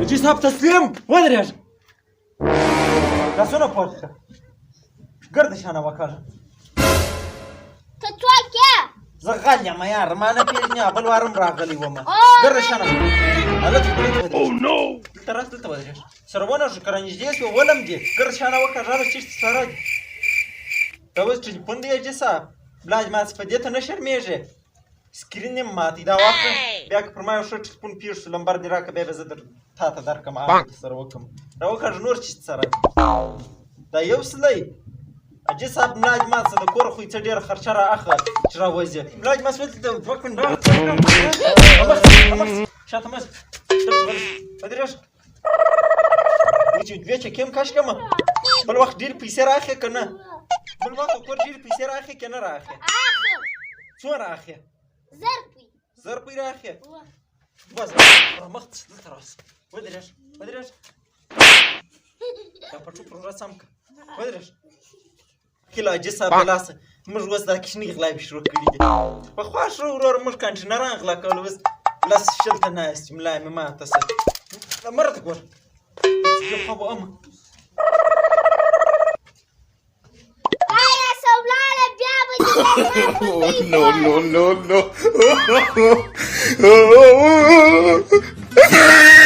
حاجي صاحب تسلیم ودرېږه لاسونه پورته کړه ګرد شانه وکړه ته څوک یې زه غل یم یار ما نه پېژنې بل وارم راغلی ومه ګرد شانه هلته دلته راس دلته ودرېږه سرونه شو که رانږدې شوې ولم دې ګرد شانه وکړه راله چېرته سره دي دا اوس ټلیفون دی حاجي صاحب بلاج ما په دې ته نه شرمېږې سکرین یې ماتې دا واخله بیا که پر ما یو ښه ټلیفون پېښ شو لمبر دې راکړه بیا به زه تا ته درکړم هغه سره وکړم راوکړه نور چې سره دا یو سلی حاجي صاحب ملاج ما څه د کوره خو یې څه ډېره خرچه را اخله چې راوځې ملاج ما سوې ته دوه کنډه شاته مه ودرېږه چې دوې چکې هم کش کړمه بل وخت ډېرې پیسې رااخلې که نه بل وخت کور ډېرې پیسې رااخلې که نه رااخلې څومره رااخلې زر پوی رااخلې دوه زره رامخ دلته راسه ودرېږه دا پټو پروژه سم کړه ودرېږه هیله حاجي صاحب د لاسه موږ اوس دا کشنې غلاوې شروع کړي دي پخوا ښه ورور موږ کانټینران غلا کول اوس لاس شلته ناست ملا مې ماته څه مره ته ګوره زه خوا به امه آیا سولاله بیا به no.